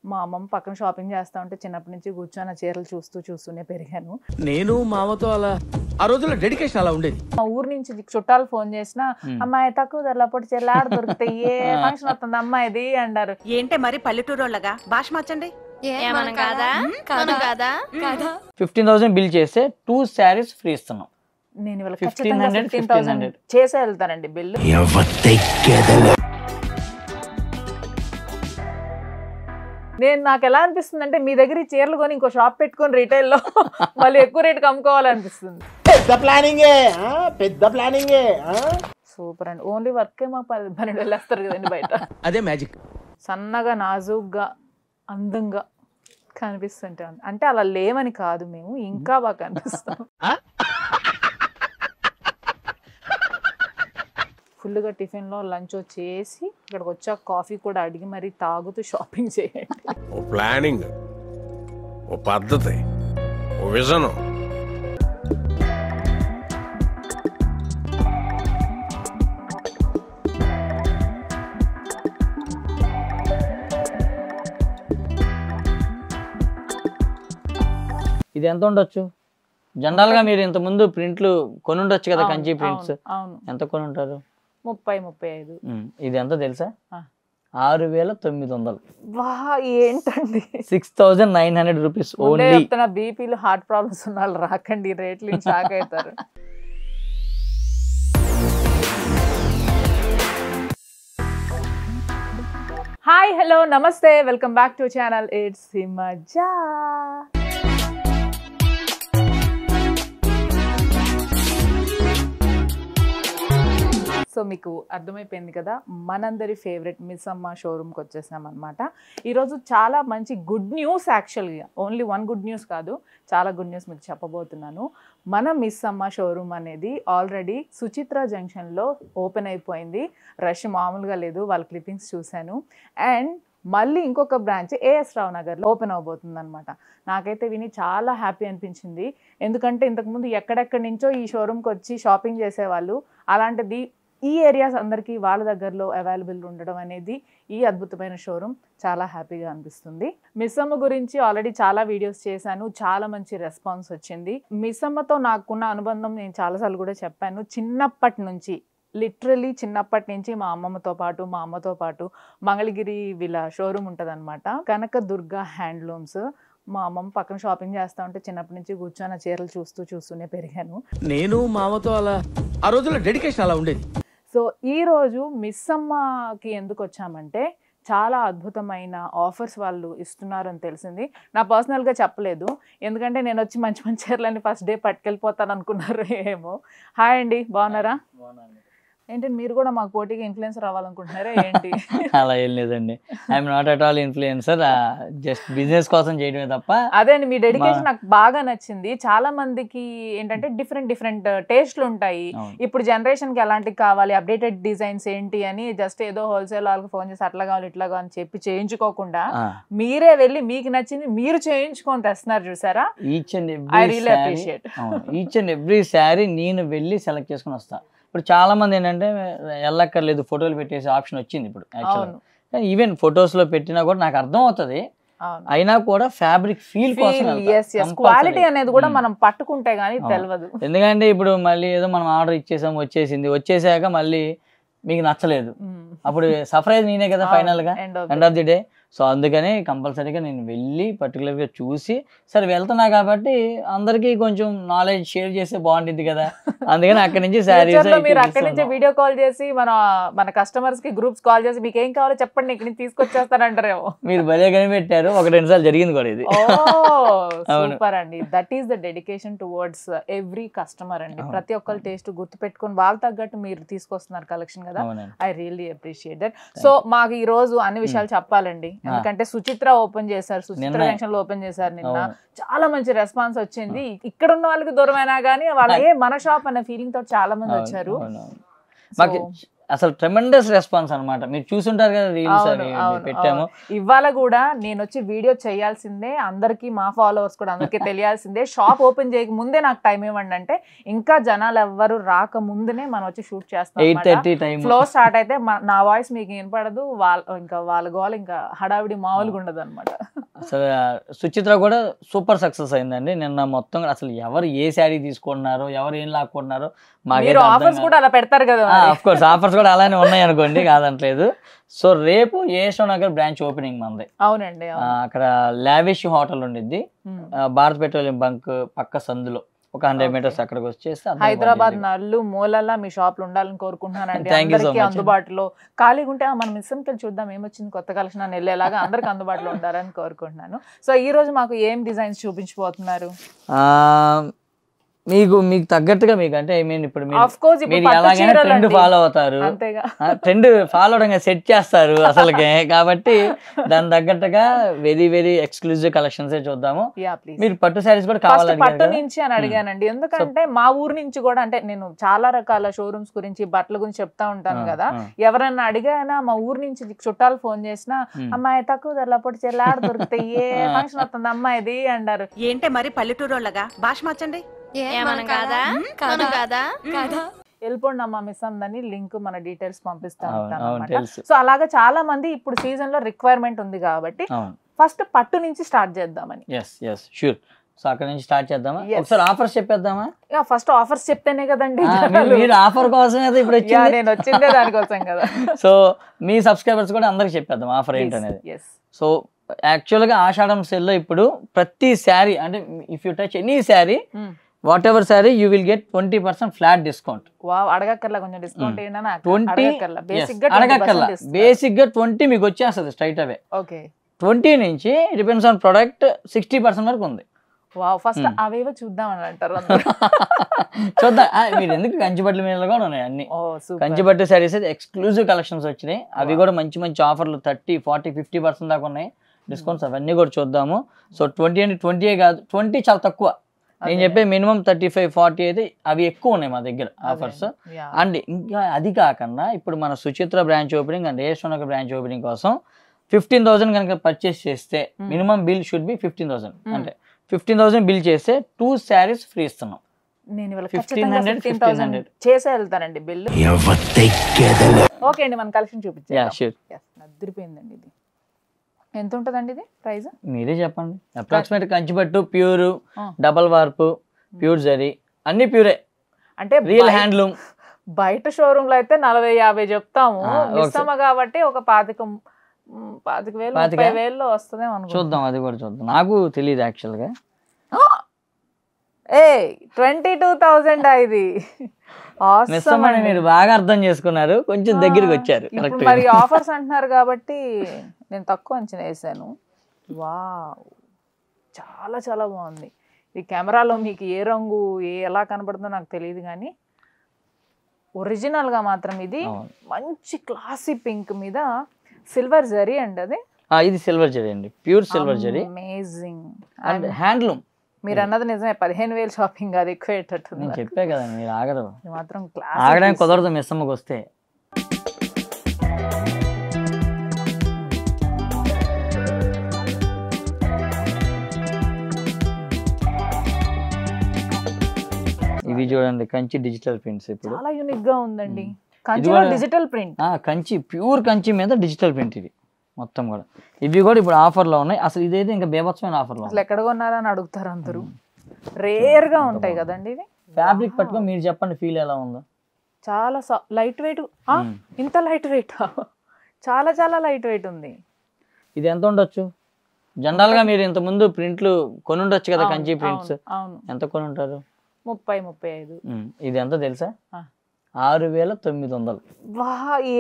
మా అమ్మమ్మ పక్కన షాపింగ్ చేస్తా ఉంటే చిన్నప్పటి నుంచి కూర్చొని ఆ చీరలు చూస్తూనే పెరిగాను. నేను మామతో అలా ఆ రోజుల్లో డెడికేషన్ అలా ఉండేది. మా ఊరు నుంచి చుట్టాలు ఫోన్ చేసినా అమ్మాయి తక్కువ ధరలో పొట్టి చీరలు ఆడ దొరుకుతాయి, ఏ ఫంక్షన్ వస్తుంది అమ్మాయిది అంటారు. ఏంటే మరి పల్లెటూరోళ్ళగా భాష మార్చండి. 15,000 బిల్ చేస్తే 2 sarees ఫ్రీ ఇస్తున్నాం. నేను ఇవాళ 1500 చేసే వెళ్తానండి బిల్లు. నాకు ఎలా అనిపిస్తుంది అంటే మీ దగ్గర ఈ చీరలు కొని ఇంకో షాప్ పెట్టుకొని రీటైల్ లో మళ్ళీ ఎక్కువ రేటుకి అమ్ముకోవాలనిపిస్తుంది. పెద్ద ప్లానింగే. సూపర్ అండి. ఓన్లీ వర్కే మాకు 12,000 వేస్తారు కదండి బయట. అదే మ్యాజిక్. సన్నగా నాజూగ్గా అందంగా కనిపిస్తుంటే అంటే అలా లేవని కాదు, మేము ఇంకా బాగా కనిపిస్తాం. ఫుల్గా టిఫిన్లో లంచ్ చేసి ఇక్కడికి వచ్చాక కాఫీ కూడా అడిగి మరీ తాగుతూ షాపింగ్ చేయండి. ఓ ప్లానింగ్, ఓ పద్ధతి, ఓ విజన్. ఇది ఎంత ఉండొచ్చు? జనరల్ గా మీరు ఇంత ముందు ప్రింట్లు కొనుండొచ్చు కదా, కంచి ప్రింట్స్. ఎంత కొనుంటారు? 30-35. ఇది ఎంత తెలుసా? 6,900. ఏంటండి 6,900 రూపీస్ ఓన్లీ. బీపీలు హార్ట్ ప్రాబ్లమ్స్ ఉన్న వాళ్ళు రాకండి, రేట్లు షాక్ అవుతారు. హాయ్, హలో, నమస్తే, welcome back to channel it's మజా. సో మీకు అర్థమైపోయింది కదా, మనందరి ఫేవరెట్ మిస్సమ్మ షోరూమ్కి వచ్చేసాం అనమాట. ఈరోజు చాలా మంచి గుడ్ న్యూస్, యాక్చువల్గా ఓన్లీ వన్ గుడ్ న్యూస్ కాదు, చాలా గుడ్ న్యూస్ మీకు చెప్పబోతున్నాను. మన మిస్సమ్మ షోరూమ్ అనేది ఆల్రెడీ సుచిత్ర జంక్షన్లో ఓపెన్ అయిపోయింది. రష్ మామూలుగా లేదు, వాళ్ళ క్లిప్పింగ్స్ చూశాను. అండ్ మళ్ళీ ఇంకొక బ్రాంచ్ ఏఎస్ రావు నగర్లో ఓపెన్ అవబోతుంది అనమాట. నాకైతే విని చాలా హ్యాపీ అనిపించింది, ఎందుకంటే ఇంతకుముందు ఎక్కడెక్కడి నుంచో ఈ షోరూమ్కి వచ్చి షాపింగ్ చేసేవాళ్ళు, అలాంటిది ఈ ఏరియాస్ అందరికీ వాళ్ళ దగ్గరలో అవైలబుల్ ఉండడం అనేది ఈ అద్భుతమైన షోరూమ్ చాలా హ్యాపీగా అనిపిస్తుంది. మిస్సమ్మ గురించి ఆల్రెడీ చాలా వీడియోస్ చేశాను, చాలా మంచి రెస్పాన్స్ వచ్చింది. మిస్సమ్మతో నాకున్న అనుబంధం నేను చాలాసార్లు కూడా చెప్పాను. చిన్నప్పటి నుంచి, లిటరలీ చిన్నప్పటి నుంచి మా అమ్మమ్మతో పాటు, మా అమ్మతో పాటు మంగళగిరి వీళ్ళ షోరూమ్ ఉంటుంది అనమాట, కనకదుర్గ హ్యాండ్లూమ్స్. మా అమ్మమ్మ పక్కన షాపింగ్ చేస్తా ఉంటే చిన్నప్పటి నుంచి కూర్చొని ఆ చీరలు చూస్తూనే పెరిగాను. నేను మామతో అలా ఆ రోజుల్లో డెడికేషన్ అలా ఉండేది. సో ఈరోజు మిస్సమ్మకి ఎందుకు వచ్చామంటే, చాలా అద్భుతమైన ఆఫర్స్ వాళ్ళు ఇస్తున్నారని తెలిసింది. నా పర్సనల్గా చెప్పలేదు, ఎందుకంటే నేను వచ్చి మంచి మంచి చీరలని ఫస్ట్ డే పట్టుకెళ్ళిపోతాను అనుకున్నారు ఏమో. హాయ్ అండి, బాగున్నారా? ఏంటంటే మీరు కూడా మాకు పోటీగా ఇన్ఫ్లుయెన్సర్ అవ్వాలనుకుంటున్నారా ఏంటి? అలా ఏం లేదండి, I'm not at all influencer, just business కోసం చేయడమే తప్ప. అదే అండి, మీ డెడికేషన్ నాకు బాగా నచ్చింది. చాలా మందికి ఏంటంటే డిఫరెంట్ టేస్ట్లు ఉంటాయి. ఇప్పుడు జనరేషన్కి ఎలాంటివి కావాలి, అప్డేటెడ్ డిజైన్స్ ఏంటి అని జస్ట్ ఏదో హోల్సేల్ వాళ్ళకి ఫోన్ చేసి అట్లా కావాలి ఇట్లా కావాలి అని చెప్పి చేయించుకోకుండా మీరే వెళ్ళి మీకు నచ్చింది మీరు చేయించుకొని తెస్తున్నారు చూసారా. ఈచ్ అండ్ ఎవ్రీ శారీ నేను వెళ్ళి సెలెక్ట్ చేసుకుని వస్తా. ఇప్పుడు చాలా మంది ఏంటంటే వెళ్ళక్కర్లేదు, ఫోటోలు పెట్టేసి ఆప్షన్ వచ్చింది ఇప్పుడు యాక్చువల్గా. ఈవెన్ ఫొటోస్ లో పెట్టినా కూడా నాకు అర్థం అవుతుంది, అయినా కూడా ఫ్యాబ్రిక్ ఫీల్ కోసం క్వాలిటీ అనేది కూడా మనం పట్టుకుంటే గానీ తెలియదు. ఎందుకంటే ఇప్పుడు మళ్ళీ ఏదో మనం ఆర్డర్ ఇచ్చేసాం, వచ్చేసాక మళ్ళీ మీకు నచ్చలేదు, అప్పుడు సర్ప్రైజ్ నేనే కదా ఫైనల్ గా end of the day. So అందుకని కంపల్సరీగా నేను వెళ్ళి పర్టికులర్గా చూసి, సరే వెళ్తున్నా కాబట్టి అందరికీ కొంచెం నాలెడ్జ్ షేర్ చేస్తే బాగుంటుంది కదా, అందుకని అక్కడి నుంచి శారీస్ మీరు అక్కడి నుంచి వీడియో కాల్ చేసి మన కస్టమర్స్ కి గ్రూప్స్ కాల్ చేసి మీకు ఏం కావాలో చెప్పండి ఇక్కడ నుంచి తీసుకొచ్చేస్తారంటారేమో. మీరు భలే కనిపెట్టారు, 1-2 సార్లు జరిగింది కూడా ఇది. సూపర్ అండి, that is the dedication towards every customer అండి. ప్రతి ఒక్కరి టేస్ట్ గుర్తు పెట్టుకుని వాళ్ళ తగ్గట్టు మీరు తీసుకొస్తున్నారు కలెక్షన్ కదా. I really appreciate that. So మాకు ఈ రోజు అన్ని విషయాలు చెప్పాలండి, ఎందుకంటే సుచిత్ర ఓపెన్ చేశారు, సుచిత్ర జంక్షన్ లో ఓపెన్ చేశారు నిన్న. చాలా మంచి రెస్పాన్స్ వచ్చింది. ఇక్కడ ఉన్న వాళ్ళకి దూరమైనా కానీ వాళ్ళ మన షాప్ అనే ఫీలింగ్ తో చాలా మంది వచ్చారు. మాకు అసలు ట్రెమెండస్ రెస్పాన్స్ అన్నమాట. మీరు చూసుంటారు కదా రీల్స్ అవి పెట్టాము. ఇవాళ కూడా నేను వచ్చి వీడియో చేయాల్సిందే, అందరికి మా ఫాలోవర్స్ కూడా అందరికీ తెలియాల్సిందే. షాప్ ఓపెన్ చేయక ముందే నాకు టైం ఇవ్వండి అంటే ఇంకా జనాలు ఎవ్వరు రాక ముందునే మనం వచ్చి షూట్ చేస్తాం. 8:30 టైం ఫ్లో స్టార్ట్ అయితే నా వాయిస్ మీకు వినపడదు, వాళ్ళ గోల్ ఇంకా హడావిడి మామూలుగా ఉండదు అనమాట. అసలు సుచిత్ర కూడా సూపర్ సక్సెస్ అయిందండి. నిన్న మొత్తం అసలు ఎవరు ఏ శారీ తీసుకుంటున్నారో, ఎవరు ఏం లాక్కుంటున్నారో మీరు ఆఫర్స్ కూడా అలా పెడతారు కదా. ఆఫ్ కోర్స్ ఆఫర్స్ కూడా అలానే ఉన్నాయి అనుకోండి, కాదంటలేదు. సో రేపు యశోక్ నగర్ బ్రాంచ్ ఓపెనింగ్ మంది. అవునండి. అక్కడ లావిష్ హోటల్ ఉండిద్ది, భారత్ పెట్రోలియం బంక్ పక్క సందులో ఒక 100 మీటర్స్ అక్కడికి వచ్చేస్తే హైదరాబాద్ నల్లు మూలల్లా మీ షాప్లు ఉండాలని కోరుకుంటున్నానండి. అందరికీ అందుబాటులో ఖాళీగా ఉంటే మనం మిస్సంకి వెళ్ళి చూద్దాం ఏమొచ్చింది కొత్త కలెక్షన్ అని వెళ్ళేలాగా అందరికి అందుబాటులో ఉండాలని కోరుకుంటున్నాను. సో ఈ రోజు మాకు ఏం డిజైన్స్ చూపించబోతున్నారు? మీకు తగ్గట్టుగా మీకు అంటే ఐ మీన్ ఇప్పుడు మీరు ఎలాగైనా ట్రెండ్ ఫాలో అవుతారు, ట్రెండ్ ఫాలో అవడంగా సెట్ చేస్తారు అసలుకే. కాబట్టి దాని తగ్గట్టుగా వెరీ వెరీ ఎక్స్క్లూజివ్ కలెక్షన్స్ చూద్దాము. మీరు పట్టు శారీస్ కూడా కావాలని పట్టు నుంచి అని అడిగానండి, ఎందుకంటే మా ఊరు నుంచి కూడా అంటే నేను చాలా రకాల షోరూమ్స్ గురించి బట్టల గురించి చెప్తా ఉంటాను కదా. ఎవరన్నా అడిగానా మా ఊరు నుంచి చుట్టాలు ఫోన్ చేసినా అమ్మాయి తక్కువ ధరలో పొట్టి చెల్లి ఆడ దొరుకుతాయి, ఏ ఫంక్షన్ వస్తుంది అమ్మాయిది అంటారు. ఏంటే మరి పల్లెటూరోళ్ళగా భాష మార్చండి. వెళ్ళిపోండి అమ్మా మిస్ అమ్దని లింక్ మన డీటెయిల్స్ పంపిస్తా ఉంటాను అన్నమాట. సో అలాగా చాలా మంది ఇప్పుడు సీజన్ లో రిక్వైర్మెంట్ ఉంది కాబట్టి ఫస్ట్ పట్టు నుంచి స్టార్ట్ చేద్దామని. సో అక్కడ నుంచి స్టార్ట్ చేద్దామా? ఒకసారి ఆఫర్స్ చెప్పేద్దామా? ఫస్ట్ ఆఫర్స్ చెప్తేనే కదండి. మీరు ఆఫర్ కోసం అయితే ఇప్పుడు నేను వచ్చిందే దానికోసం కదా. సో మీ సబ్స్క్రైబర్స్ కూడా అందరికి చెప్పేద్దాం ఆఫర్ ఏంటనేది. సో యాక్చువల్గా ఆషాఢం సేల్లో ఇప్పుడు ప్రతి శారీ అంటే if you touch any sari whatever sari you will get 20% flat discount. అడగక్కర్లా కొంచెం డిస్కౌంట్ ఏంటన్నా 20 అడగక్కర్లా, బేసిక్ గా 20 మీకు వచ్చేస్తుంది స్ట్రైట్ అవే. 20 నుంచి డిపెండ్స్ ఆన్ ప్రొడక్ట్ 60% వరకు ఉంది. ఫస్ట్ అవేవో చూద్దాం అని అంటారు. చూద్దాం. మీరు ఎందుకు కంచిపట్ల మీద కూడా ఉన్నాయి అన్ని కంచిపట్టు శారీస్ అయితే ఎక్స్క్లూజివ్ కలెక్షన్స్ వచ్చినాయి. అవి కూడా మంచి మంచి ఆఫర్లు 30, 40, 50% దాకా ఉన్నాయి డిస్కౌంట్స్. అవన్నీ కూడా చూద్దాము. సో 20 అంటే 20 కాదు, 20 చాలా తక్కువ. నేను చెప్పే మినిమం 35, 40 అయితే అవి ఎక్కువ ఉన్నాయి మా దగ్గర ఆఫర్స్. అండ్ ఇంకా అది కాకుండా ఇప్పుడు మన Suchitra branch opening and యశోక్ Nagar branch opening కోసం 15,000 కనుక పర్చేస్ చేస్తే మినిమం బిల్ షుడ్ బి 15,000. అంటే 15,000 బిల్ చేస్తే 2 శారీస్ ఫ్రీ ఇస్తున్నాం. నేను 1500 చేసే వెళ్తానండి బిల్. ఓకే అండి, మన కలెక్షన్ చూపించండి. అదిరిపోయిందండి. ఇది ఎంత ఉంటుందండి ఇది ప్రైస్? మీరే చెప్పండి. అప్రాక్సిమేట్ కంచిపట్టు pure, double warp, pure zari అన్ని ప్యూరే, అంటే రియల్ హ్యాండ్లూమ్. బయట షోరూమ్ లో అయితే 40-50 చెప్తాము, ఇస్తామా కాబట్టి ఒక 25,000 30,000 వస్తుంది. చూద్దాం, అది కూడా చూద్దాం. నాకు తెలియదు యాక్చువల్ గా. 22,000 ఇది. మీరు బాగా అర్థం చేసుకున్నారు, కొంచెం దగ్గరికి వచ్చారు. మరి ఆఫర్స్ అంటున్నారు కాబట్టి నేను తక్కువ అంచనా వేసాను. వావ్, చాలా చాలా బాగుంది. ఈ కెమెరాలో మీకు ఏ రంగు ఎలా కనబడుతుందో నాకు తెలియదు, కానీ ఒరిజినల్ గా మాత్రం ఇది మంచి క్లాసీ పింక్ మీద సిల్వర్ జరీ అండి. అది ఇది సిల్వర్ జరీ అండి, pure silver zari. Amazing. And handloom. మీరు అన్నది నిజమే, 15,000 షాపింగ్ అది ఎక్కువ అయ్యేటట్టుంది. నేను చెప్పే కదా, మీరు ఆగరు. మాత్రం ఆగడానికి కుదరదు మిస్ అమ్మకి వస్తే. ఇవి చూడండి, కంచి డిజిటల్ ప్రింట్స్. ఇప్పుడు చాలా యూనిక్ గా ఉందండి. Digital print, Kanchi pure Kanchi మీద డిజిటల్ ప్రింట్. ఇది మొత్తం కూడా ఇవి కూడా ఇప్పుడు ఆఫర్లో ఉన్నాయి. అసలు ఇదైతే ఇంకా బేభత్సమైన ఆఫర్లో. అసలు ఎక్కడ కొన్నారని అడుగుతారు అందరూ. రేర్ గా ఉంటాయి కదండి ఇవి. ఫ్యాబ్రిక్ పట్టుకొని మీరు చెప్పండి ఫీల్ ఎలా ఉందో. చాలా లైట్ వెయిట్. ఇంత లైట్ వెయిట్, చాలా చాలా లైట్ వెయిట్ ఉంది. ఇది ఎంత ఉండొచ్చు జనరల్ గా? మీరు ఇంత ముందు ప్రింట్లు కొని ఉండొచ్చు కదా, కంచి ప్రింట్స్. ఎంత కొని ఉంటారు? 30-35. ఇది ఎంత తెలుసా? 6,900.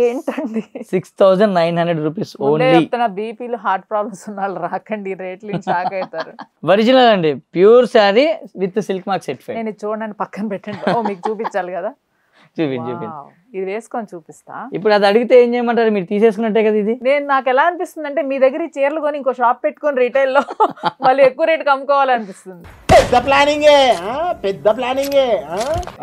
ఏంటండి, 6,900 రూపీస్ ఓన్లీ. బీపీలు హార్ట్ ప్రాబ్లమ్స్ ఉన్న వాళ్ళు రాకండి, రేట్లు షాక్ అవుతారు. ఒరిజినల్ అండి, pure sari with silk mark certified. నేను చూడండి, పక్కన పెట్టండి. మీకు చూపించాలి కదా, చూపించు. ఇది వేసుకొని చూపిస్తా. ఇప్పుడు అది అడిగితే ఏం చేయమంటారు? మీరు తీసేసుకున్నట్టే కదా ఇది. నాకు ఎలా అనిపిస్తుంది అంటే మీ దగ్గర ఈ చీరలు కొని ఇంకో షాప్ పెట్టుకొని రీటైల్ లో మళ్ళీ ఎక్కువ రేటుకి అమ్ముకోవాలనిపిస్తుంది. పెద్ద ప్లానింగే పెద్ద ప్లానింగే.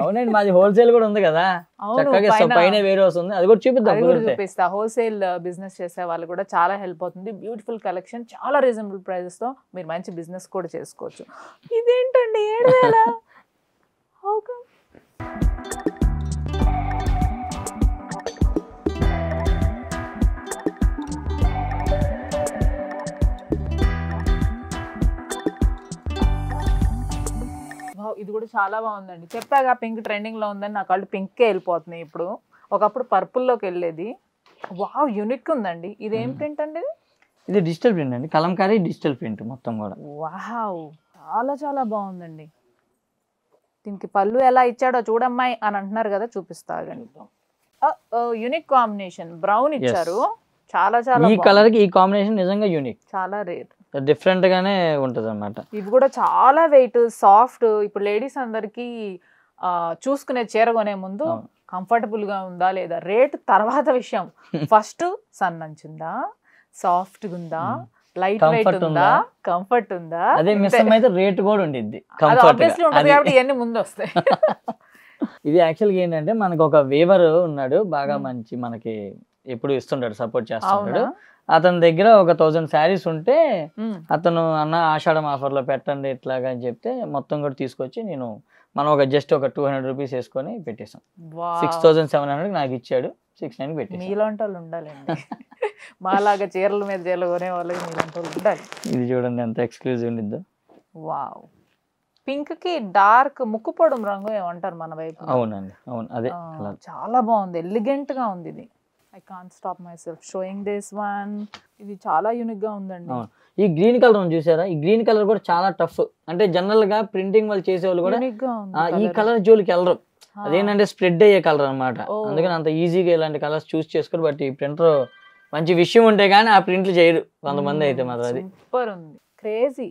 అవునండి, మాది హోల్సేల్ కూడా ఉంది కదా, అవును, చక్కగా ఇస్తాం. పైన వేరే వస్తుంది, అది కూడా చూపిద్దాం. అది కూడా చూపిస్తా. హోల్సేల్ బిజినెస్ చేసే వాళ్ళు కూడా చాలా హెల్ప్ అవుతుంది. బ్యూటిఫుల్ కలెక్షన్, చాలా రీజనబుల్ ప్రైజెస్ తో మీరు మంచి బిజినెస్ కూడా చేసుకోవచ్చు. ఇదేంటండి 7,000? How come? ఇది కూడా చాలా బాగుందండి. చెప్పాగా పింక్ ట్రెండింగ్ లో ఉందని, నా కళ్ళు పింకే వెళ్ళిపోతున్నాయి ఇప్పుడు. ఒకప్పుడు పర్పుల్లోకి వెళ్ళేది. వావ్, యూనిక్ ఉందండి. ఇది ఏం ప్రింట్ అండి? ఇది డిజిటల్ ప్రింట్ అండి, కలంకారీ డిజిటల్ ప్రింట్ మొత్తం కూడా. వావ్, చాలా చాలా బాగుందండి. దీనికి పళ్ళు ఎలా ఇచ్చాడో చూడమ్మాయి అని అంటున్నారు కదా, చూపిస్తాగండి. యూనిక్ కాంబినేషన్, బ్రౌన్ ఇచ్చారు. చాలా చాలా ఈ కలర్ కి ఈ కాంబినేషన్ నిజంగా యూనిక్, చాలా రేర్, డిఫరెంట్ గానే ఉంటది అన్నమాట. ఇవి కూడా చాలా వెయిట్, సాఫ్ట్. ఇప్పుడు లేడీస్ అందరికి చూసుకునే చీర కొనే ముందు కంఫర్టబుల్ గా ఉందా లేదా, రేట్ తర్వాత విషయం. ఫస్ట్ సన్నంచుందా, సాఫ్ట్ గా ఉందా, లైట్ వెయిట్ ఉందా, కంఫర్ట్ ఉందా. అదే మిస్సమ్ అయితే రేట్ కూడా ఉండిద్ది, ఆబ్వియస్లీ ఉంటుంది కాబట్టి ఇవన్నీ ముందు వస్తాయి. ఇది యాక్చువల్గా ఏంటంటే మనకు ఒక వేవర్ ఉన్నాడు, బాగా మంచి మనకి ఎప్పుడు ఇస్తుంటాడు, సపోర్ట్ చేస్తుంటాడు. అతని దగ్గర ఒక 1000 శారీస్ ఉంటే అతను అన్న ఆషాఢం ఆఫర్ లో పెట్టండి ఇట్లాగా అని చెప్తే మొత్తం కూడా తీసుకొచ్చి మనం జస్ట్ ఒక 200 రూపీస్ వేసుకొని పెట్టేసాం. 6700 నాకు ఇచ్చాడు, 69 పెట్టేసాం. మీలాంటి వాళ్ళు ఉండాలండి. మాలాగా చీరల మీద చీరలు కొనే వాళ్ళకి మీలాంటి వాళ్ళు ఉండాలి. ఇది చూడండి ఎంత ఎక్స్క్లూజివ్ ఉండిద్దో. వావ్, పింక్ కి డార్క్ ముక్కుపొడం రంగు ఏమంటారు మన వైపు. అవునండి, అవును, అదే చాలా బాగుంది, ఎలిగెంట్ గా ఉంది ఇది. I can't stop myself showing this one. ఇది చాలా యూనిక్ గా ఉందండి. ఈ గ్రీన్ కలర్ చూసారా, ఈ గ్రీన్ కలర్ కూడా చాలా టఫ్. అంటే జనరల్ గా ప్రింటింగ్ వాళ్ళు చేసే వాళ్ళు కూడా ఈ కలర్ జోలికి వెళ్ళరు. అదేంటంటే స్ప్రెడ్ అయ్యే కలర్ అనమాట. అందుకని అంత ఈజీగా ఇలాంటి కలర్స్ చూస్ చేసుకోరు. బట్ ఈ ప్రింటర్ మంచి విషయం ఉంటే గానీ ఆ ప్రింట్లు చేయరు కొంతమంది అయితే మాత్రం. అది సూపర్ ఉంది, క్రేజీ.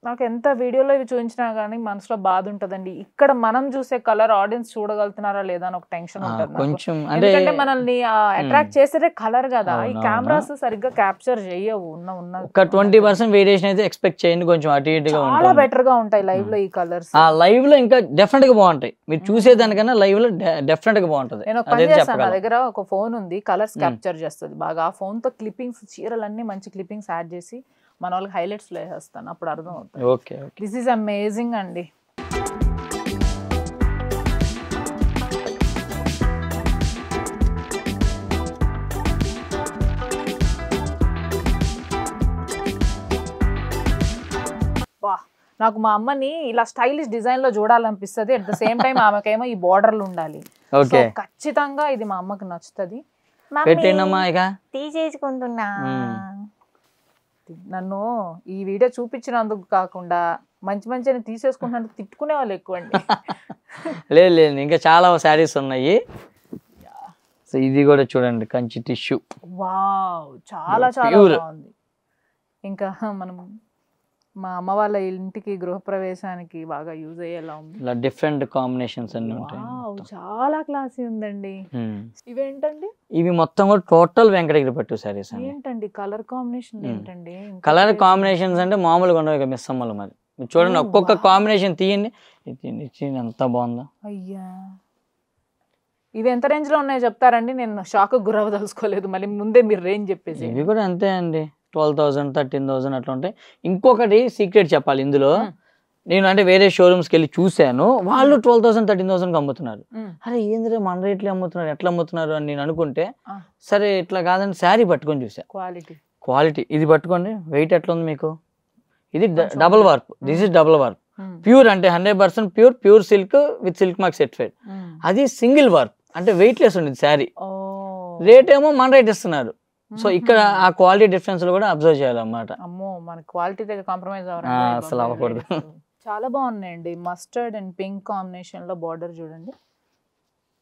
నాకు ఎంత వీడియోలో ఇవి చూపించినా కానీ మనసులో బాధ ఉంటదండి. ఇక్కడ మనం చూసే కలర్ ఆడియన్స్ చూడగలుగుతున్నారా లేదా అని ఒక టెన్షన్ ఉంటుంది కొంచెం. ఎందుకంటే మనల్ని అట్రాక్ట్ చేసేదే కలర్ కదా, ఈ కెమెరాస్ సరిగ్గా క్యాప్చర్ చేయవు. ఉన్న ఒక 20% వేరియేషన్ అయితే ఎక్స్పెక్ట్ చేయండి, కొంచెం అటు ఇటుగా ఉంటుంది. చాలా బెటర్ గా ఉంటాయి లైవ్ లో ఈ కలర్స్. ఆ లైవ్ లో ఇంకా డెఫినెట్ గా బాగుంటాయి, మీరు చూసేదానికన్నా లైవ్ లో డెఫినెట్ గా బాగుంటది. నేను ఒక పని చేస్తాను, నా దగ్గర ఒక ఫోన్ ఉంది, కలర్స్ క్యాప్చర్ చేస్తుంది బాగా. ఆ ఫోన్ తో క్లిప్పింగ్స్, చీరలన్నీ మంచి క్లిప్పింగ్స్ యాడ్ చేసి మన వాళ్ళకి హైలైట్స్ లో వేసేస్తాను, అప్పుడు అర్థం అవుతుంది. ఓకే, దిస్ ఈజ్ అమేజింగ్ అండి. వా, నాకు మా అమ్మని ఇలా స్టైలిష్ డిజైన్ లో చూడాలనిపిస్తుంది. అట్ ద సేమ్ టైం ఆమెకేమో ఈ బోర్డర్లు ఉండాలి. ఖచ్చితంగా ఇది మా అమ్మకి నచ్చుతుంది. తీసేసుకుంటున్నా. నన్ను ఈ వీడియో చూపించినందుకు కాకుండా మంచి మంచి తీసేసుకుంటున్నా తిట్టుకునే వాళ్ళు ఎక్కువ అండి. లేదు లేదు, ఇంకా చాలా శారీస్ ఉన్నాయి. సో ఇది కూడా చూడండి, కంచి టిష్యూ. వావ్, చాలా చాలా బాగుంది. ఇంకా మనం మా అమ్మ వాళ్ళ ఇంటికి గృహప్రవేశానికి బాగా యూజ్ అయ్యేలా ఉంది. ఇలా డిఫరెంట్ కాంబినేషన్స్ అన్ని ఉంటాయి. చాలా క్లాసీ ఉందండి. ఇవేంటండి? ఇవి మొత్తం కూడా టోటల్ వెంకటగిరి పట్టు సారీస్. ఏంటండి కలర్ కాంబినేషన్ ఏంటండి? కలర్ కాంబినేషన్స్ అంటే మామూలుగా ఉండవు మిస్ అమ్మలు. మరి చూడండి, ఒక్కొక్క కాంబినేషన్ తీయండి, ఎంత బాగుందో. అయ్యా, ఇవి ఎంత రేంజ్ లో ఉన్నాయో చెప్తారండి? నేను షాక్ గురవదలుచుకోలేదు, మళ్ళీ ముందే మీరు రేంజ్ చెప్పేసి. ఇవి కూడా అంతే అండి, 12,000 13,000 అట్లా ఉంటాయి. ఇంకొకటి సీక్రెట్ చెప్పాలి ఇందులో, నేను అంటే వేరే షోరూమ్స్కి వెళ్ళి చూశాను, వాళ్ళు 12,000 13,000 అమ్ముతున్నారు. అరే ఏంద్రే మన రేట్లు అమ్ముతున్నారు, ఎట్లా అమ్ముతున్నారు అని నేను అనుకుంటే, సరే ఇట్లా కాదని శారీ పట్టుకొని చూసా. క్వాలిటీ ఇది పట్టుకోండి, వెయిట్ ఎట్లా ఉంది మీకు? ఇది double warp, this is double warp, pure అంటే 100% pure silk with silk mark certified. అది సింగిల్ వార్ప్ అంటే వెయిట్ లెస్ ఉండేది శారీ. రేట్ ఏమో మన రేట్ ఇస్తున్నారు. సో ఇక్కడ ఆ క్వాలిటీ డిఫరెన్స్ కూడా అబ్జర్వ్ చేయాలన్నమాట. అమ్మో, మన క్వాలిటీ దగ్గర కాంప్రమైజ్ అసలు అవ్వకూడదు. చాలా బాగున్నాయండి. మస్టర్డ్ అండ్ పింక్ కాంబినేషన్ లో బార్డర్ చూడండి,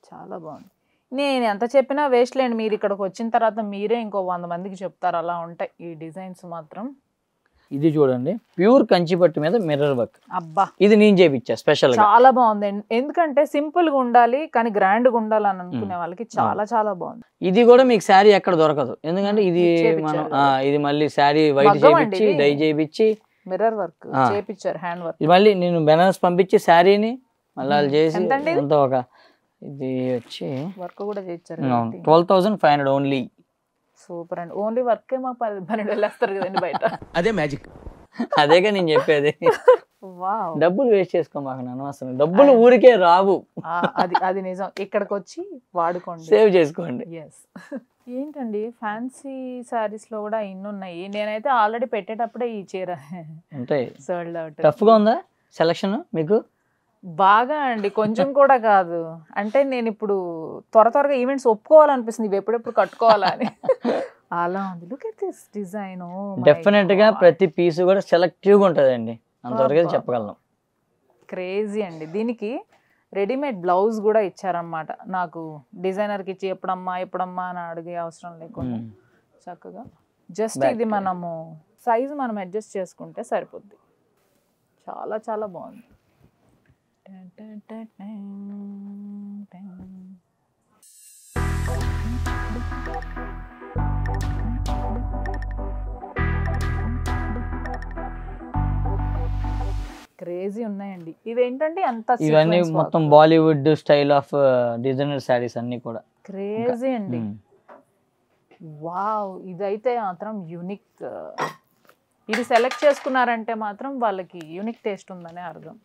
చాలా బాగుంది. నేను ఎంత చెప్పినా వేస్ట్ లేండి, మీరు ఇక్కడికి వచ్చిన తర్వాత మీరే ఇంకో 100 మందికి చెప్తారు, అలా ఉంటాయి ఈ డిజైన్స్ మాత్రం. ఇది చూడండి, ప్యూర్ కంచి పట్టు మీద మిర్రర్ వర్క్. అబ్బా, ఇది నేను చేయించా స్పెషల్. చాలా బాగుంది. ఎందుకంటే సింపుల్ గా ఉండాలి కానీ గ్రాండ్ గా ఉండాలి అని అనుకునే వాళ్ళకి చాలా చాలా బాగుంది. ఇది కూడా మీకు శారీ ఎక్కడ దొరకదు, ఎందుకంటే ఇది మనం ఇది మళ్ళీ శారీ వైట్ చేయించి డై చేయించి మిర్రర్ వర్క్ చేపించారు, హ్యాండ్ వర్క్. ఇది మళ్ళీ నేను బెనారస్ పంపించి శారీని మళ్ళీ వాళ్ళు చేసి ఎంతండి అంతా ఒక ఇది వచ్చి వర్క్ కూడా చేయించారు. 12,500 ఓన్లీ. సూపర్ అండి. ఓన్లీ వర్కే మాకు 12,000 వేస్తారు కదండి బయట. అదే మ్యాజిక్. అదేగా నేను చెప్పేది. వావ్, డబ్బులు వేస్ట్ చేసుకోమాక అనవసరం. డబ్బులు ఊరికే రావు, అది నిజం. ఇక్కడికి వచ్చి వాడుకోండి, సేవ్ చేసుకోండి. ఎస్. ఏంటండి ఫ్యాన్సీ సారీస్ లో కూడా ఇన్ని ఉన్నాయి. నేనైతే ఆల్రెడీ పెట్టేటప్పుడే ఈ చీర ఉంటాయి. Sold out. టఫ్ గా ఉందా సెలక్షన్ మీకు? బాగా అండి, కొంచెం కూడా కాదు. అంటే నేను ఇప్పుడు త్వరగా ఈవెంట్స్ ఒప్పుకోవాలనిపిస్తుంది, ఇవి ఎప్పుడెప్పుడు కట్టుకోవాలని. అలా ఉంది. Look at this design. Definite గా ప్రతి పీస్ కూడా సెలెక్టివ్ గా ఉంటదండి, అంతవరకు చెప్పగలను. క్రేజీ అండి. దీనికి రెడీమేడ్ బ్లౌజ్ కూడా ఇచ్చారన్నమాట. నాకు డిజైనర్కి ఇచ్చి ఎప్పుడమ్మా అని అడిగే అవసరం లేకుండా చక్కగా జస్ట్ ఇది మనము సైజు మనం అడ్జస్ట్ చేసుకుంటే సరిపోద్ది. చాలా చాలా బాగుంది. క్రేజీ ఉన్నాయండి. ఇవేంటంటే అంత ఇవన్నీ మొత్తం Bollywood style of designer saris అన్ని కూడా క్రేజీ అండి. వావ్, ఇదైతే మాత్రం యూనిక్. ఇది సెలెక్ట్ చేసుకున్నారంటే మాత్రం వాళ్ళకి యూనిక్ టేస్ట్ ఉందనే అర్థం.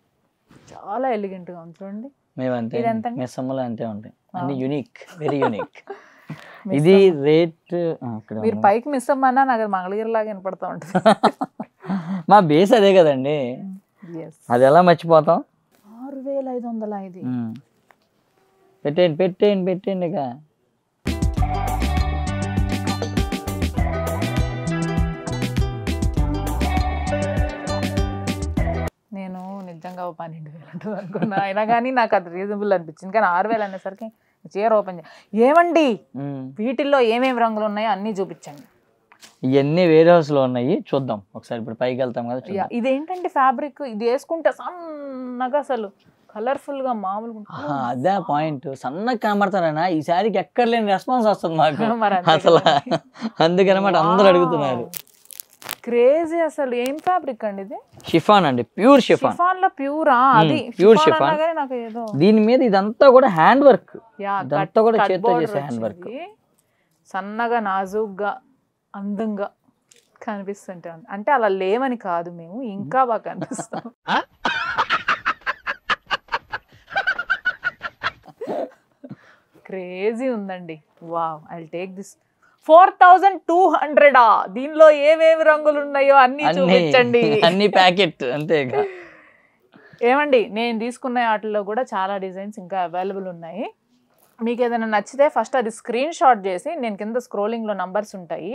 చాలా ఎలిగెంట్ గా ఉంది చూడండి. మేమంతే మెస్సమ్మలు అంతే ఉంటాయి, అన్ని యూనిక్, వెరీ యూనిక్. ఇది రేట్ మీరు పైకి మిస్ అమ్మన్నా నాకు మంగళగిరి లాగా వినపడతా ఉంటుంది. మా బేస్ అదే కదండి, అది ఎలా మర్చిపోతాం. 6,500 ఇది. పెట్టేయండి ఇక. నేను నిజంగా 12,000 ఉంటుంది అనుకున్నా, అయినా కానీ నాకు అది రీజనబుల్ అనిపించింది. కానీ 6,000 అనేసరికి చీర ఓపెన్ ఏమండి వీటిల్లో ఏమేమి రంగులు ఉన్నాయో అన్నీ చూపించండి. ఇవన్నీ వేరే హౌస్ లో ఉన్నాయి, చూద్దాం ఒకసారి. ఇప్పుడు పైకి వెళ్తాం కదా. ఇదేంటండి ఫ్యాబ్రిక్, ఇది వేసుకుంటే సన్నగా అసలు కలర్ఫుల్ గా మామూలుగా. అదే పాయింట్, సన్నగా కనబడతారనా ఈ శారీకి ఎక్కడ లేని రెస్పాన్స్ వస్తుంది మాకు అసలు. అందుకనమాట అందరూ అడుగుతున్నారు. క్రేజీ. అసలు ఏం ఫ్యాబ్రిక్ అండి ఇది? షిఫాన్ అండి, ప్యూర్ షిఫాన్. షిఫాన్ లో ప్యూరా? అది ప్యూర్ షిఫాన్. నాకు ఏదో దీని మీద ఇదంతా కూడా హ్యాండ్ వర్క్, ఇదంతా కూడా చేత్తో చేసే హ్యాండ్ వర్క్. సన్నగా నాజూగ్గా అందంగా కనిపిస్తుంటే, అంటే అలా లేవని కాదు, మేము ఇంకా బాగా కనిపిస్తాం. క్రేజీ ఉందండి. Wow, I will take this. 4,200. దీనిలో ఏమేమి రంగులు ఉన్నాయో అన్ని చూపించండి. అన్ని ప్యాకెట్ అంతే. ఏమండి నేను తీసుకున్న వాటిల్లో కూడా చాలా డిజైన్స్ ఇంకా అవైలబుల్ ఉన్నాయి. మీకు ఏదైనా నచ్చితే ఫస్ట్ అది స్క్రీన్ షాట్ చేసి, నేను కింద స్క్రోలింగ్లో నంబర్స్ ఉంటాయి,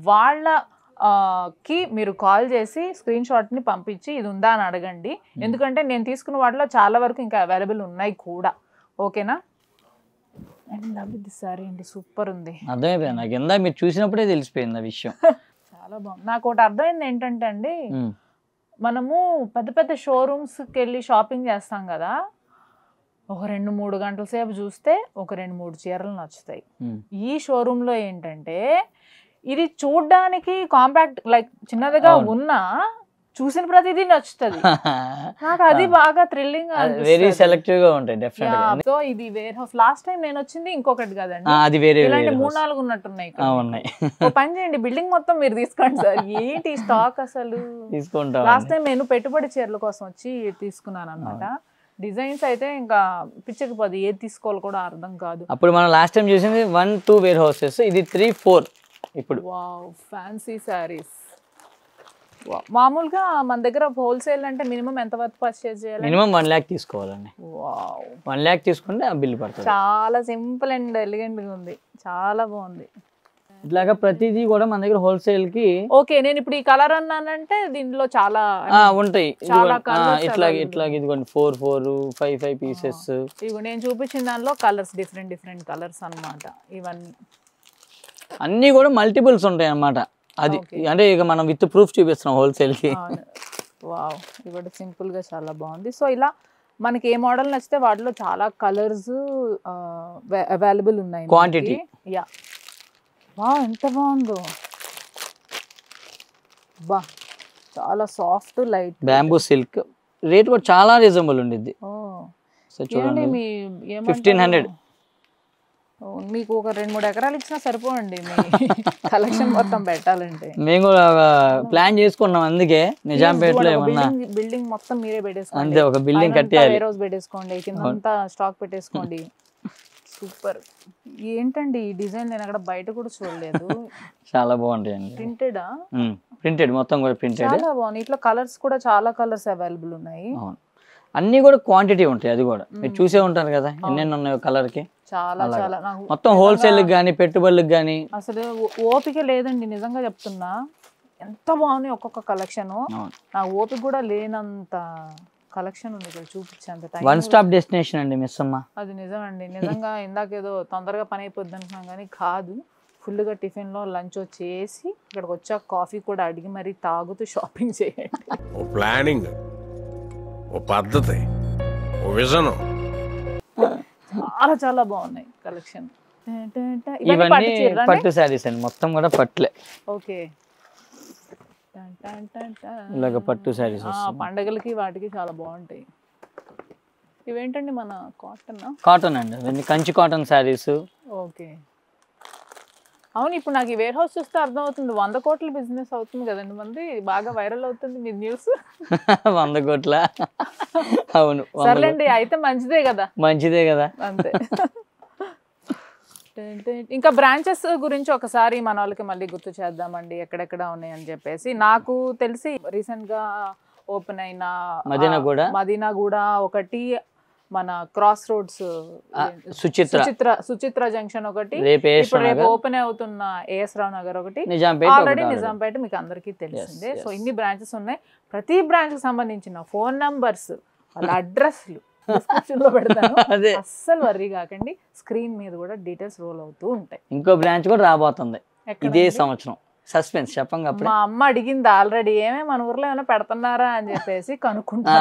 వాళ్ళకి మీరు కాల్ చేసి స్క్రీన్ షాట్ని పంపించి ఇది ఉందా అని అడగండి. ఎందుకంటే నేను తీసుకున్న వాటిలో చాలా వరకు ఇంకా అవైలబుల్ ఉన్నాయి కూడా. ఓకేనా? సారీ అండి, సూపర్ ఉంది. అర్థమైపోయింది నాకు, కింద మీరు చూసినప్పుడే తెలిసిపోయింది ఆ విషయం. చాలా బాగుంది. నాకు ఒకటి అర్థమైంది ఏంటంటే అండి, మనము పెద్ద పెద్ద షోరూమ్స్కి వెళ్ళి షాపింగ్ చేస్తాం కదా, ఒక 2-3 గంటల సేపు చూస్తే ఒక 2-3 చీరలు నచ్చుతాయి. ఈ షోరూంలో ఏంటంటే ఇది చూడ్డానికి కాంపాక్ట్, లైక్ చిన్నదిగా ఉన్నా చూసిన ప్రతిదీ నచ్చుతుంది నాకు. అది బాగా థ్రిల్లింగ్, వెరీ సెలెక్టివ్ గా ఉంటాయి డెఫినెట్ గా. సో ఇది వేర్ హౌస్. లాస్ట్ టైం నేను వచ్చింది ఇంకొకటి కదండి, అది వేరే. ఇలాంటి 3-4 ఉన్నట్టున్నాయి. పని చేయండి, బిల్డింగ్ మొత్తం మీరు తీసుకోండి సార్. ఏంటి స్టాక్ అసలు తీసుకుంటా. లాస్ట్ టైం నేను పెట్టుబడి చీరల కోసం వచ్చి తీసుకున్నాను అనమాట. డిజైన్స్ అయితే ఇంకా పిచ్చకపోదు, ఏది తీసుకోవాలి కూడా అర్థం కాదు. అప్పుడు మనం లాస్ట్ టైం చూసింది 1-2 వేర్ హౌసెస్, ఇది 3-4 ఇప్పుడు. Wow, fancy saris. మామూలుగా మన దగ్గర హోల్సేల్ అంటే మినిమం ఎంత వరకు పర్చేజ్ చేయాలి? మినిమం 1 lakh తీసుకోవాలండి. వావ్, 1 lakh తీసుకుంటే ఆ బిల్ పడుతుంది. చాలా సింపుల్ అండ్ ఎలిగెంట్ గా ఉంది, చాలా బాగుంది. ఇట్లాగా ప్రతిదీ కూడా మన దగ్గర హోల్సేల్ కి. ఓకే, నేను ఇప్పుడు ఈ కలర్ అన్నానంటే దీనిలో చాలా ఉంటాయి. ఇట్లాగే ఇదిగోండి 4-4, 5-5 పీసెస్. ఇగో నేను చూపించిన దానిలో కలర్స్ డిఫరెంట్ కలర్స్ అన్నమాట. ఇవన్నీ అన్ని కూడా మల్టిపుల్స్ ఉంటాయి అన్నమాట. అది అంటే ఇక మనం విత్ ప్రూఫ్ చూపిస్తున్నాం హోల్సేల్ కి. వావ్, ఇవి సింపుల్ గా చాలా బాగుంది. సో ఇలా మనకి ఏ మోడల్ నచ్చితే వాటిలో చాలా కలర్స్ అవైలబుల్ ఉన్నాయి, క్వాంటిటీ. యా, వా ఎంత బాగుందో. బా, చాలా soft light bamboo silk, rate కూడా చాలా రీజనబుల్ ఉండిద్ది. సో ఏంటి చూడండి మీ 1500. మీకు ఒక 2-3 ఎకరాలు ఇచ్చినా సరిపోండి మీ కలెక్షన్ మొత్తం పెట్టాలంటే. మేము కూడా ప్లాన్ చేసుకున్నాం, అందుకే నిజాంపేటలో ఏమన్నా బిల్డింగ్ మొత్తం మీరే పెట్టేసుకోండి, అంతే ఒక బిల్డింగ్ కట్టేయాలి. వేర్ హౌస్ పెట్టేసుకోండి, కిందంతా స్టాక్ పెట్టేసుకోండి. సూపర్. ఏంటండి ఈ డిజైన్ నేను అక్కడ బయట కూడా చూడలేదు. చాలా బాగుంటాయండి. ప్రింటెడా? ప్రింటెడ్, మొత్తం కూడా ప్రింటెడ్. చాలా బాగుంది. ఇట్లా కలర్స్ కూడా చాలా కలర్స్ అవైలబుల్ ఉన్నాయి. అవును, అన్ని కూడా క్వాంటిటీ ఉంటాయి. అది కూడా మీరు చూసే ఉంటారు కదా ఎన్నెన్ని ఉన్నాయో కలర్ కి. చాలా చాలా నాకు మొత్తం హోల్సేల్ గానీ పెట్టుబడులకు గానీ అసలు ఓపిక లేదండి, నిజంగా చెప్తున్నా. ఎంత బాగున్నాయి ఒక్కొక్క కలెక్షన్. నా ఓపిక కూడా లేనంత కలెక్షన్ ఉంది ఇక్కడ, చూపించేంత టైం. వన్ స్టాప్ డెస్టినేషన్ అండి మిస్ అమ్మ. అది నిజమండి, నిజంగా. ఇందాకేదో తొందరగా పని అయిపోద్ది అనుకున్నాం కానీ కాదు. ఫుల్గా టిఫిన్లో లంచ్ చేసి ఇక్కడికి వచ్చాక కాఫీ కూడా అడిగి మరీ తాగుతూ షాపింగ్ చేయండి. ఓ ప్లానింగ్, ఓ పద్ధతి, ఓ విజనం. చాలా చాలా బాగున్నాయి కలెక్షన్. ఇవన్నీ పట్టు శారీస్ అండి, మొత్తం కూడా పట్లే. ఓకే, ఇలాగ పట్టు శారీస్ పండగలకి వాటికి చాలా బాగుంటాయి. ఇవేంటండి మన కాటన్ అండి, అవన్నీ కంచి కాటన్ శారీస్. ఓకే, అవును. ఇప్పుడు నాకు ఈ వేర్ హౌస్ చూస్తే అర్థమవుతుంది 100 కోట్ల బిజినెస్ అవుతుంది కదండి మంది, బాగా వైరల్ అవుతుంది మీ న్యూస్. 100 కోట్ల? అవును. సర్లేండి, అయితే మంచిదే కదా. మంచిదే కదా, అంతే. ఇంకా బ్రాంచెస్ గురించి ఒకసారి మన వాళ్ళకి మళ్ళీ గుర్తు చేద్దామండి, ఎక్కడెక్కడ ఉన్నాయని చెప్పేసి. నాకు తెలిసి రీసెంట్ గా ఓపెన్ అయిన మదీనాగూడ ఒకటి, మన క్రాస్ రోడ్స్ సుచిత్ర జంక్షన్ ఒకటి, ఇప్పుడు రేపు ఓపెన్ అవుతున్న ఏఎస్ రావు నగర్ ఒకటి, ఆల్రెడీ నిజాంపేట మీకు అందరికీ తెలిసిందే. సో ఇన్ని బ్రాంచెస్ ఉన్నాయి. ప్రతి బ్రాంచ్ కి సంబంధించిన ఫోన్ నంబర్స్, వాళ్ళ అడ్రస్లు డిస్క్రిప్షన్ లో పెడతాను, అస్సలు వర్రీ కాకండి. స్క్రీన్ మీద కూడా డీటెయిల్స్ రోల్ అవుతూ ఉంటాయి. ఇంకో బ్రాంచ్ కూడా రాబోతుంది ఇదే సంవత్సరం. సస్పెన్స్ చెప్పంగా. మా అమ్మ అడిగింది ఆల్రెడీ, ఏమే మన ఊర్లో ఏమైనా పెడుతున్నారా అని చెప్పేసి కనుక్కుంటా.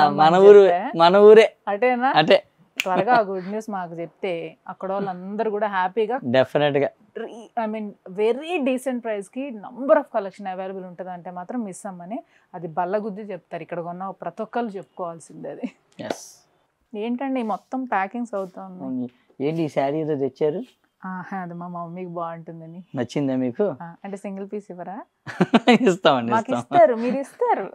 మన ఊరే అటేనా? అటే. త్వరగా గుడ్ న్యూస్ మాకు చెప్తే అక్కడ వాళ్ళందరూ కూడా హ్యాపీగా, డెఫినెట్ గా, I mean very decent price కి నంబర్ ఆఫ్ కలెక్షన్ అవైలబుల్ ఉంటుంది అంటే మాత్రం మిస్ అమ్మని అది బల్లగుద్ది చెప్తారు. ఇక్కడ కొన్న ప్రతి ఒక్కరు చెప్పుకోవాల్సిందే అది. ఏంటండి మొత్తం ప్యాకింగ్స్ అవుతా ఉన్నాయి. ఏంటి ఈ శారీ ఏదో తెచ్చారు? అది మా మమ్మీకి బాగుంటుందని. నచ్చిందా మీకు? అంటే సింగిల్ పీస్ ఇవ్వరా? ఇస్తామండి, ఇస్తారు, మీరు ఇస్తారు.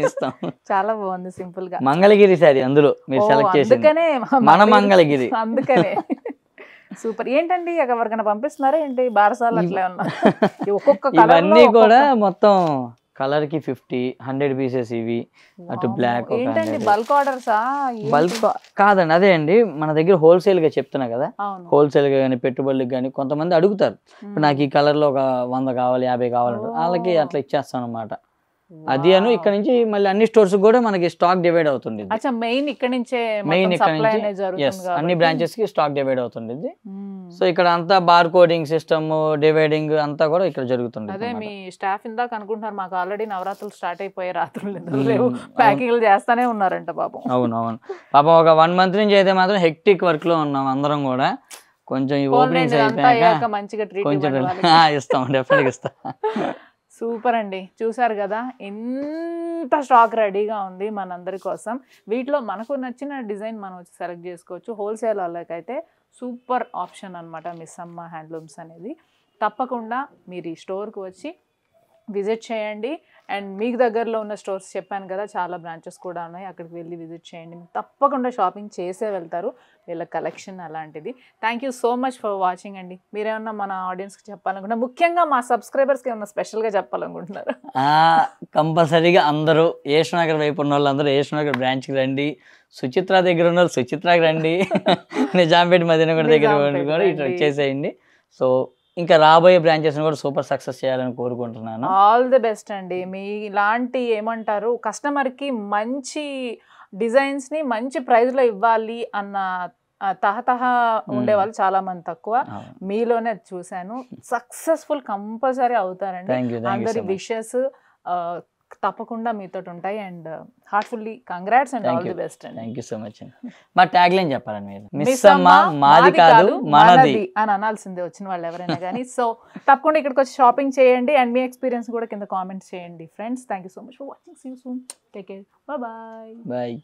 ఇస్తాం. చాలా బాగుంది, సింపుల్ గా. మంగళగిరి శారీ అందులో మీరు సెలెక్ట్ చేసి, అందుకనే మన మంగళగిరి. అందుకనే సూపర్. ఏంటండి ఎవరికైనా పంపిస్తున్నారా ఏంటి? బారసాలు అట్లా ఉన్నా ఒక్కొక్క ఇవన్నీ కూడా మొత్తం కలర్ కి 50-100 పీసెస్. ఇవి అటు బ్లాక్. ఏంటండి బల్క్ ఆర్డర్సా? బల్క్ కాదండి, అదే అండి మన దగ్గర హోల్సేల్ గా చెప్తున్నా కదా. హోల్సేల్ గా కానీ పెట్టుబడులకు కానీ కొంతమంది అడుగుతారు, ఇప్పుడు నాకు ఈ కలర్ లో ఒక 100 కావాలి, 50 కావాలంటే వాళ్ళకి అట్లా ఇచ్చేస్తాను అనమాట. అది అను ఇక్కడ నుంచి మళ్ళీ అన్ని స్టోర్స్ కూడా మనకి స్టాక్ డివైడ్ అవుతుంది. మెయిన్ ఇక్కడ నుంచి అన్ని బ్రాంచెస్ కి స్టాక్ డివైడ్ అవుతుంది. సో ఇక్కడ అంతా బార్ కోడింగ్ సిస్టమ్ డివైడింగ్ అంతా కూడా ఇక్కడ జరుగుతుంది. అదే మీ స్టాఫ్ ఇందాక అనుకుంటున్నారు మాకు ఆల్రెడీ నవరాత్రులు స్టార్ట్ అయిపోయే, రాత్రులు లేవు, ప్యాకింగ్లు చేస్తానే ఉన్నారంట పాపం. అవును పాపం ఒక 1 month నుంచి అయితే మాత్రం హెక్టిక్ వర్క్ లో ఉన్నాం అందరం కూడా. కొంచెం ఈ ఓపెనింగ్స్ అయిపోయాక మంచిగా కొంచెం ఇస్తాం, డెఫినెట్గా ఇస్తాం. సూపర్ అండి, చూసారు కదా ఎంత స్టాక్ రెడీగా ఉంది మనందరి కోసం. వీటిలో మనకు నచ్చిన డిజైన్ మనం వచ్చి సెలెక్ట్ చేసుకోవచ్చు. హోల్సేల్ వాళ్ళకైతే సూపర్ ఆప్షన్ అనమాట మిస్ అమ్మ హ్యాండ్లూమ్స్ అనేది. తప్పకుండా మీరు ఈ స్టోర్కి వచ్చి విజిట్ చేయండి. అండ్ మీకు దగ్గరలో ఉన్న స్టోర్స్ చెప్పాను కదా, చాలా బ్రాంచెస్ కూడా ఉన్నాయి, అక్కడికి వెళ్ళి విజిట్ చేయండి. తప్పకుండా షాపింగ్ చేసే వెళ్తారు. వీళ్ళ కలెక్షన్ అలాంటిది. Thank you so much for watching అండి. మీరేమన్నా మన ఆడియన్స్కి చెప్పాలనుకుంటున్నా, ముఖ్యంగా మా సబ్స్క్రైబర్స్కి ఏమన్నా స్పెషల్గా చెప్పాలనుకుంటున్నారు? కంపల్సరీగా అందరూ ఏషనగర్ వైపు ఉన్న వాళ్ళందరూ ఏషనగర్ బ్రాంచ్కి రండి. సుచిత్ర దగ్గర ఉన్న వాళ్ళు సుచిత్రకి రండి. నిజాంపేట మదీనాగూడ దగ్గర కూడా ఇట్లా వచ్చేసేయండి. సో ఇంకా రాబోయే బ్రాంచెస్ కూడా సూపర్ సక్సెస్ చేయాలని కోరుకుంటున్నాను. ఆల్ ది బెస్ట్ అండి. మీ ఇలాంటి ఏమంటారు కస్టమర్కి మంచి డిజైన్స్ని మంచి ప్రైస్లో ఇవ్వాలి అన్న తహతహ ఉండేవాళ్ళు చాలా మంది తక్కువ. మీలోనే చూశాను. సక్సెస్ఫుల్ కంపల్సరీ అవుతారండి. అందరి విషెస్ తప్పకుండా మీతో ఉంటాయి. And heartfully congrats and all the best అండి. థ్యాంక్ యూ సో మచ్ అండి. మా ట్యాగ్ లైన్ చెప్పాలండి మీరు, మిస్ అమ్మ మాది కాదు మనది అని అనాల్సిందే వచ్చిన వాళ్ళు ఎవరైనా కానీ. సో తప్పకుండా ఇక్కడికి వచ్చి షాపింగ్ చేయండి అండ్ మీ ఎక్స్పీరియన్స్ కూడా కింద కామెంట్స్ చేయండి friends. Thank you so much for watching. See you soon. Take care. Bye. Bye.